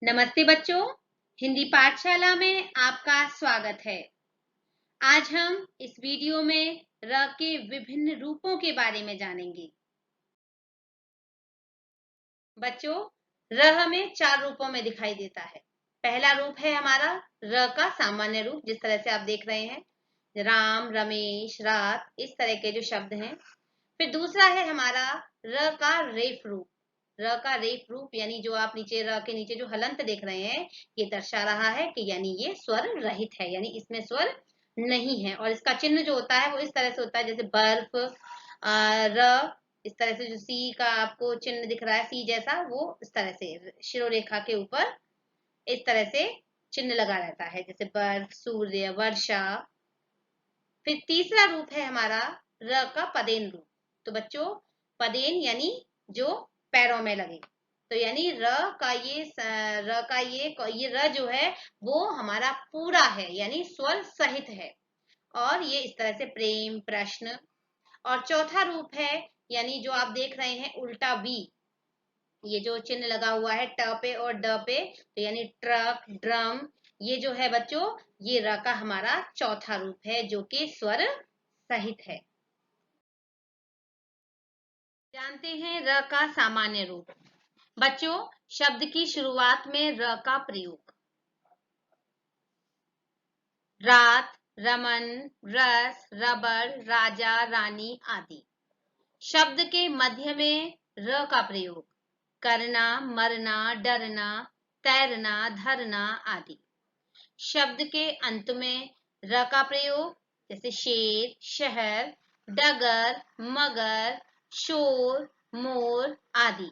नमस्ते बच्चों, हिंदी पाठशाला में आपका स्वागत है। आज हम इस वीडियो में र के विभिन्न रूपों के बारे में जानेंगे। बच्चों, र हमें 4 रूपों में दिखाई देता है। पहला रूप है हमारा र का सामान्य रूप, जिस तरह से आप देख रहे हैं, राम, रमेश, रात, इस तरह के जो शब्द हैं। फिर दूसरा है हमारा र का रेफ रूप। र का रेफ रूप यानी जो आप नीचे र के नीचे जो हलंत देख रहे हैं, ये दर्शा रहा है कि यानी ये स्वर रहित है, यानी इसमें स्वर नहीं है। और इसका चिन्ह जो होता है वो इस तरह से होता है, जैसे बर्फ, र, इस तरह से जो सी का आपको चिन्ह दिख रहा है, सी जैसा, वो इस तरह से शिरोरेखा के ऊपर इस तरह से चिन्ह लगा रहता है, जैसे बर्फ, सूर्य, वर्षा। फिर तीसरा रूप है हमारा र का पदेन रूप। तो बच्चों, पदेन यानी जो पैरों में लगे, तो यानी र का ये र जो है वो हमारा पूरा है, यानी स्वर सहित है। और ये इस तरह से प्रेम, प्रश्न। और चौथा रूप है, यानी जो आप देख रहे हैं उल्टा वी, ये जो चिन्ह लगा हुआ है ट पे और ड पे, तो यानी ट्रक, ड्रम, ये जो है बच्चों, ये र का हमारा चौथा रूप है जो कि स्वर सहित है। जानते हैं र का सामान्य रूप। बच्चों, शब्द की शुरुआत में र का प्रयोग। रात, रमन, रस, रबर, राजा, रानी आदि। शब्द के मध्य में र का प्रयोग। करना, मरना, डरना, तैरना, धरना आदि। शब्द के अंत में र का प्रयोग, जैसे शेर, शहर, डगर, मगर, शोर, मोर आदि।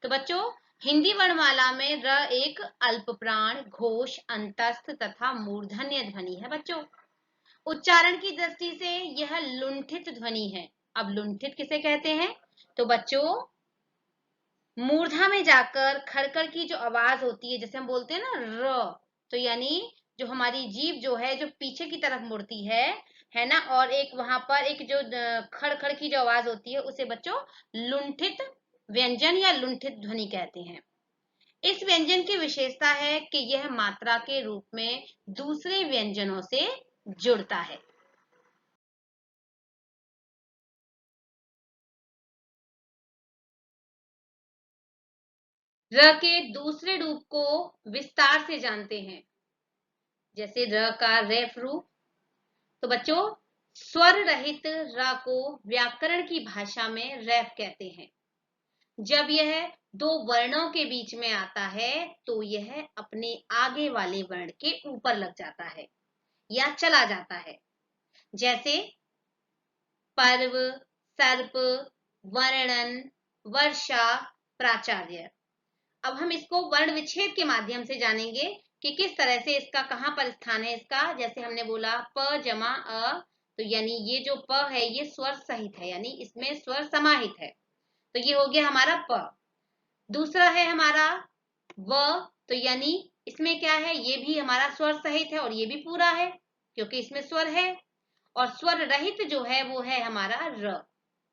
तो बच्चों, हिंदी वर्णमाला में र एक अल्प प्राण, घोष, अंतस्थ तथा मूर्धन्य ध्वनि है। बच्चों, उच्चारण की दृष्टि से यह लुंठित ध्वनि है। अब लुंठित किसे कहते हैं? तो बच्चों, मूर्धा में जाकर खड़खड़ की जो आवाज होती है, जैसे हम बोलते हैं ना र, तो यानी जो हमारी जीभ जो है जो पीछे की तरफ मुड़ती है ना, और एक वहां पर एक जो खड़खड़ की जो आवाज होती है, उसे बच्चों लुंठित व्यंजन या लुंठित ध्वनि कहते हैं। इस व्यंजन की विशेषता है कि यह मात्रा के रूप में दूसरे व्यंजनों से जुड़ता है। र के दूसरे रूप को विस्तार से जानते हैं, जैसे र का रेफ रूप। तो बच्चों, स्वर रहित र को व्याकरण की भाषा में रैफ कहते हैं। जब यह दो वर्णों के बीच में आता है तो यह अपने आगे वाले वर्ण के ऊपर लग जाता है या चला जाता है, जैसे पर्व, सर्प, वर्णन, वर्षा, प्राचार्य। अब हम इसको वर्ण विच्छेद के माध्यम से जानेंगे कि किस तरह से इसका कहां पर स्थान है इसका। जैसे हमने बोला प जमा अ, तो यानी ये जो प है ये स्वर सहित है, यानी इसमें स्वर समाहित है, तो ये हो गया हमारा प। दूसरा है हमारा व, तो यानी इसमें क्या है, ये भी हमारा स्वर सहित है और ये भी पूरा है क्योंकि इसमें स्वर है। और स्वर रहित जो है वो है हमारा र,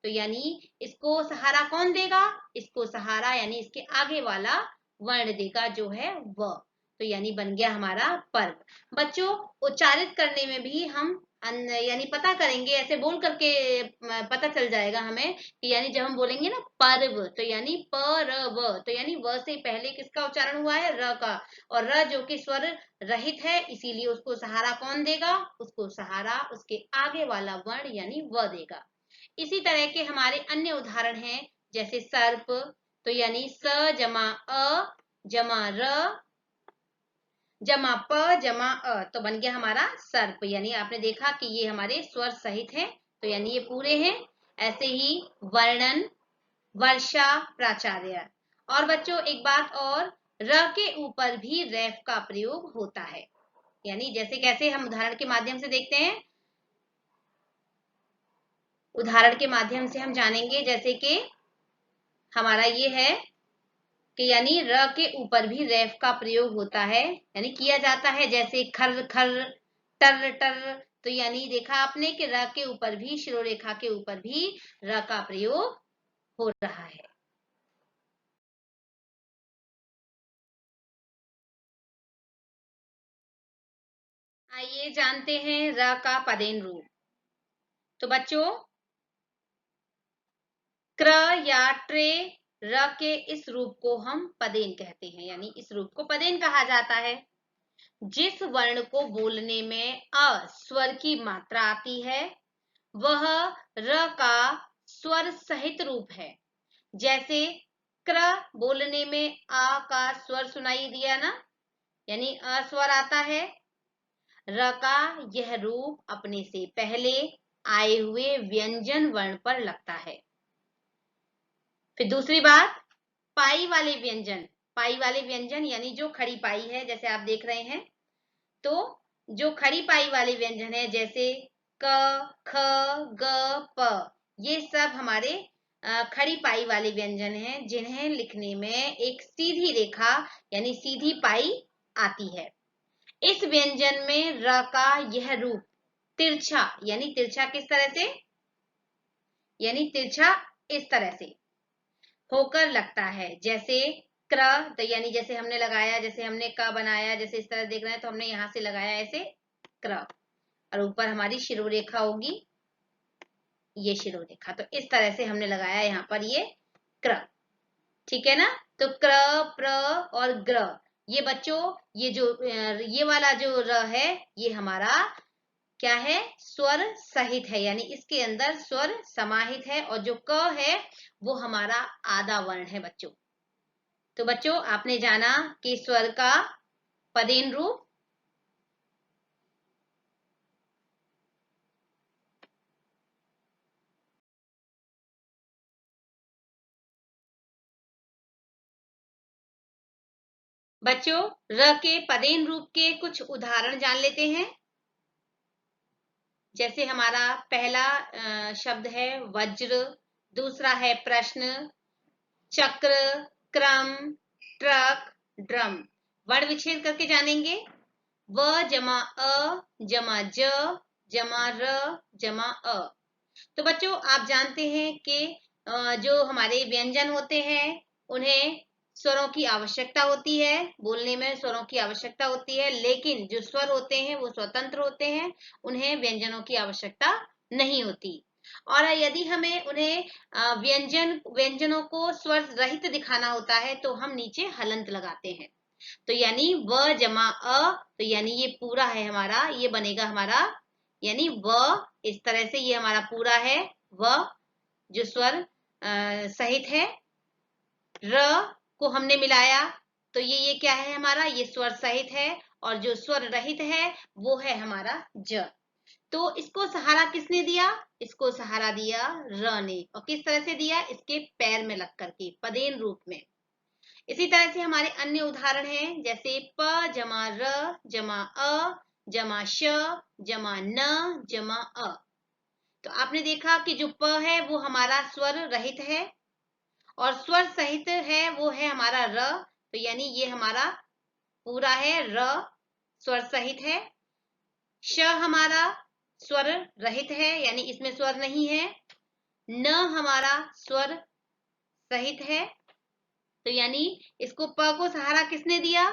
तो यानी इसको सहारा कौन देगा? इसको सहारा यानी इसके आगे वाला वर्ण देगा जो है व, तो यानी बन गया हमारा पर्व। बच्चों, उच्चारित करने में भी हम यानी पता करेंगे, ऐसे बोल करके पता चल जाएगा हमें कि यानी जब हम बोलेंगे ना पर्व, तो यानी प र व, तो यानी व से पहले किसका उच्चारण हुआ है? र का। और र जो कि स्वर रहित है, इसीलिए उसको सहारा कौन देगा? उसको सहारा उसके आगे वाला वर्ण यानी व देगा। इसी तरह के हमारे अन्य उदाहरण हैं, जैसे सर्प, तो यानी स जमा अ जमा र जमा प जमा अ, तो बन गया हमारा सर्प। यानी आपने देखा कि ये हमारे स्वर सहित हैं, तो यानी ये पूरे हैं। ऐसे ही वर्णन, वर्षा, प्राचार्य। और बच्चों एक बात और, र के ऊपर भी रैफ का प्रयोग होता है, यानी जैसे कैसे हम उदाहरण के माध्यम से देखते हैं, उदाहरण के माध्यम से हम जानेंगे, जैसे कि हमारा ये है कि यानी र के ऊपर भी रैफ का प्रयोग होता है, यानी किया जाता है, जैसे खर खर, टर टर। तो यानी देखा आपने कि र के ऊपर भी, शिरोरेखा के ऊपर भी र का प्रयोग हो रहा है। आइए जानते हैं र का पदेन रूप। तो बच्चों, क्र या ट्रे, र के इस रूप को हम पदेन कहते हैं, यानी इस रूप को पदेन कहा जाता है। जिस वर्ण को बोलने में अ स्वर की मात्रा आती है वह र का स्वर सहित रूप है। जैसे क्र बोलने में आ का स्वर सुनाई दिया ना, यानी अ स्वर आता है। र का यह रूप अपने से पहले आए हुए व्यंजन वर्ण पर लगता है। फिर दूसरी बात, पाई वाले व्यंजन। पाई वाले व्यंजन यानी जो खड़ी पाई है, जैसे आप देख रहे हैं, तो जो खड़ी पाई वाले व्यंजन है जैसे क, ख, ग, प, ये सब हमारे खड़ी पाई वाले व्यंजन हैं, जिन्हें लिखने में एक सीधी रेखा यानी सीधी पाई आती है। इस व्यंजन में र का यह रूप तिरछा, यानी तिरछा किस तरह से, यानी तिरछा इस तरह से होकर लगता है। जैसे क्र, तो यानी जैसे हमने लगाया, जैसे हमने क बनाया, जैसे इस तरह देख रहे हैं तो हमने यहां से लगाया ऐसे क्र, और ऊपर हमारी शिरोरेखा होगी, ये शिरोरेखा, तो इस तरह से हमने लगाया यहाँ पर ये क्र। ठीक है ना। तो क्र, प्र और ग्र, ये बच्चों, ये जो ये वाला जो र है ये हमारा क्या है, स्वर सहित है, यानी इसके अंदर स्वर समाहित है। और जो क है वो हमारा आधा वर्ण है बच्चों। तो बच्चों, आपने जाना कि स्वर का पदेन रूप। बच्चों, र के पदेन रूप के कुछ उदाहरण जान लेते हैं। जैसे हमारा पहला शब्द है वज्र, दूसरा है प्रश्न, चक्र, क्रम, ट्रक, ड्रम। वर्ण विच्छेद करके जानेंगे। व जमा अ जमा ज जमा र जमा अ। तो बच्चों, आप जानते हैं कि जो हमारे व्यंजन होते हैं उन्हें स्वरों की आवश्यकता होती है, बोलने में स्वरों की आवश्यकता होती है, लेकिन जो स्वर होते हैं वो स्वतंत्र होते हैं, उन्हें व्यंजनों की आवश्यकता नहीं होती। और यदि हमें उन्हें व्यंजनों को स्वर रहित दिखाना होता है तो हम नीचे हलंत लगाते हैं। तो यानी व जमा अ, तो यानी ये पूरा है हमारा, ये बनेगा हमारा, यानी व इस तरह से ये हमारा पूरा है। व जो स्वर सहित है, र को हमने मिलाया तो ये क्या है हमारा, ये स्वर सहित है। और जो स्वर रहित है वो है हमारा ज। तो इसको सहारा किसने दिया, इसको सहारा दिया र ने। और किस तरह से दिया, इसके पैर में लग करके पदेन रूप में। इसी तरह से हमारे अन्य उदाहरण हैं, जैसे प जमा र जमा अ जमा श जमा न जमा अ। तो आपने देखा कि जो प है वो हमारा स्वर रहित है और स्वर सहित है वो है हमारा र। तो यानी ये हमारा पूरा है, र स्वर सहित है। श हमारा स्वर रहित है, यानी इसमें स्वर नहीं है। न हमारा स्वर सहित है, तो यानी इसको प को सहारा किसने दिया,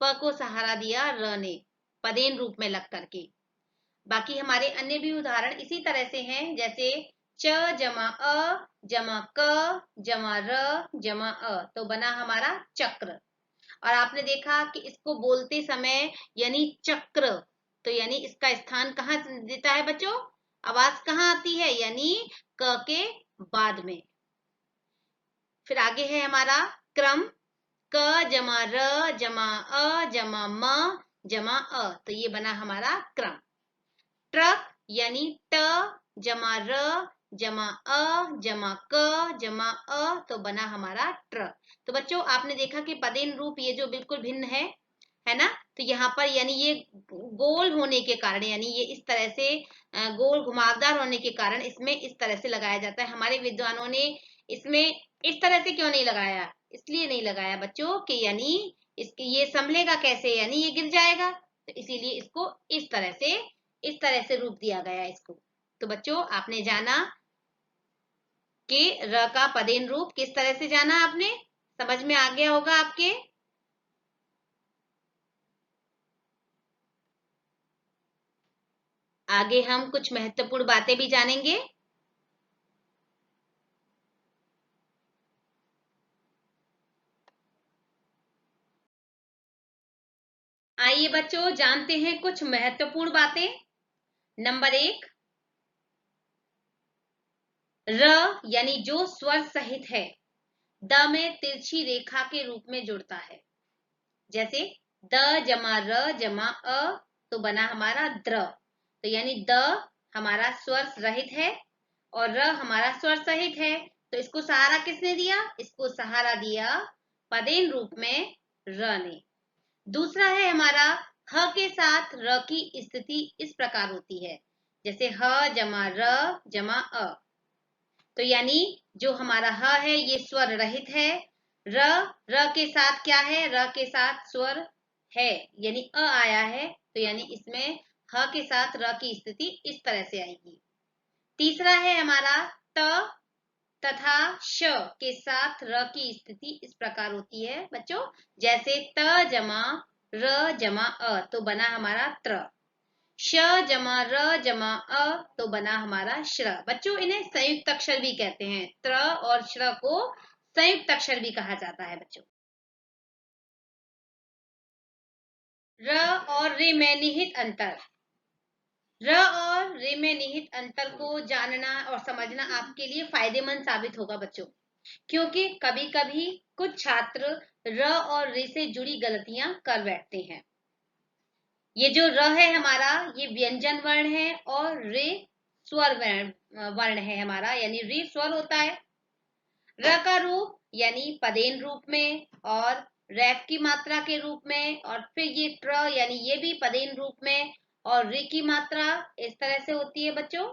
प को सहारा दिया र ने, पदेन रूप में लग करके। बाकी हमारे अन्य भी उदाहरण इसी तरह से हैं, जैसे च जमा अ जमा क जमा र जमा अ, तो बना हमारा चक्र। और आपने देखा कि इसको बोलते समय यानी चक्र, तो यानी इसका स्थान कहाँ देता है बच्चों, आवाज कहाँ आती है, यानी क के बाद में। फिर आगे है हमारा क्रम, क जमा र जमा अ जमा म जमा अ, तो ये बना हमारा क्रम। ट्रक यानी ट जमा र जमा अ जमा क जमा अ, तो बना हमारा ट्रक। तो बच्चों, आपने देखा कि पदेन रूप ये जो बिल्कुल भिन्न है ना। तो यहाँ पर यानी ये गोल होने के कारण, यानी ये इस तरह से गोल घुमावदार होने के कारण इसमें इस तरह से लगाया जाता है। हमारे विद्वानों ने इसमें इस तरह से क्यों नहीं लगाया, इसलिए नहीं लगाया बच्चों कि यानी इसके ये संभलेगा कैसे, यानी ये गिर जाएगा, तो इसीलिए इसको इस तरह से रूप दिया गया इसको। तो बच्चों, आपने जाना कि र का पदेन रूप किस तरह से जाना, आपने समझ में आ गया होगा आपके। आगे हम कुछ महत्वपूर्ण बातें भी जानेंगे। आइए बच्चों जानते हैं कुछ महत्वपूर्ण बातें। नंबर 1, र यानी जो स्वर सहित है, द में तिरछी रेखा के रूप में जुड़ता है। जैसे द जमा र जमा अ तो बना हमारा द्र। तो यानी द हमारा स्वर रहित है और र हमारा स्वर सहित है। तो इसको सहारा किसने दिया? इसको सहारा दिया पदेन रूप में र ने। दूसरा है हमारा ह के साथ र की स्थिति इस प्रकार होती है, जैसे ह जमा र जमा अ। तो यानी जो हमारा ह है ये स्वर रहित है। र के साथ क्या है? र के साथ स्वर है यानी अ आया है, तो यानी इसमें ह के साथ र की स्थिति इस तरह से आएगी। तीसरा है हमारा त तथा श के साथ र की स्थिति इस प्रकार होती है बच्चों, जैसे त जमा र जमा अ तो बना हमारा त्र। श जमा र जमा अ तो बना हमारा श्र। बच्चों इन्हें संयुक्त अक्षर भी कहते हैं। त्र और श्र को संयुक्त अक्षर भी कहा जाता है बच्चों। र और रे में निहित अंतर। र और रे में निहित अंतर को जानना और समझना आपके लिए फायदेमंद साबित होगा बच्चों, क्योंकि कभी कभी कुछ छात्र र और रे से जुड़ी गलतियां कर बैठते हैं। ये जो र है हमारा ये व्यंजन वर्ण है और रे स्वर वर्ण है हमारा, यानी रे स्वर होता है। र का रूप यानी पदेन रूप में और रैफ की मात्रा के रूप में, और फिर ये ट्र यानी ये भी पदेन रूप में और रे की मात्रा इस तरह से होती है बच्चों,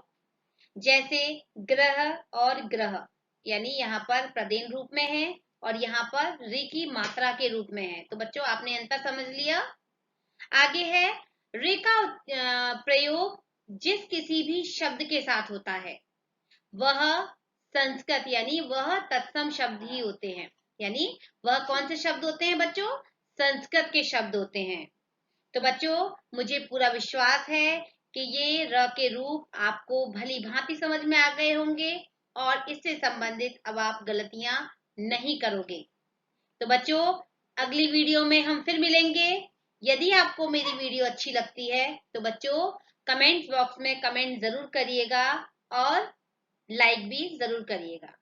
जैसे ग्रह और ग्रह, यानी यहाँ पर पदेन रूप में है और यहाँ पर रे की मात्रा के रूप में है। तो बच्चों आपने अंतर समझ लिया। आगे है रे का प्रयोग जिस किसी भी शब्द के साथ होता है वह संस्कृत यानी वह तत्सम शब्द ही होते हैं। यानी वह कौन से शब्द होते हैं बच्चों? संस्कृत के शब्द होते हैं। तो बच्चों मुझे पूरा विश्वास है कि ये र के रूप आपको भली भांति समझ में आ गए होंगे और इससे संबंधित अब आप गलतियां नहीं करोगे। तो बच्चों अगली वीडियो में हम फिर मिलेंगे। यदि आपको मेरी वीडियो अच्छी लगती है तो बच्चों कमेंट बॉक्स में कमेंट जरूर करिएगा और लाइक भी जरूर करिएगा।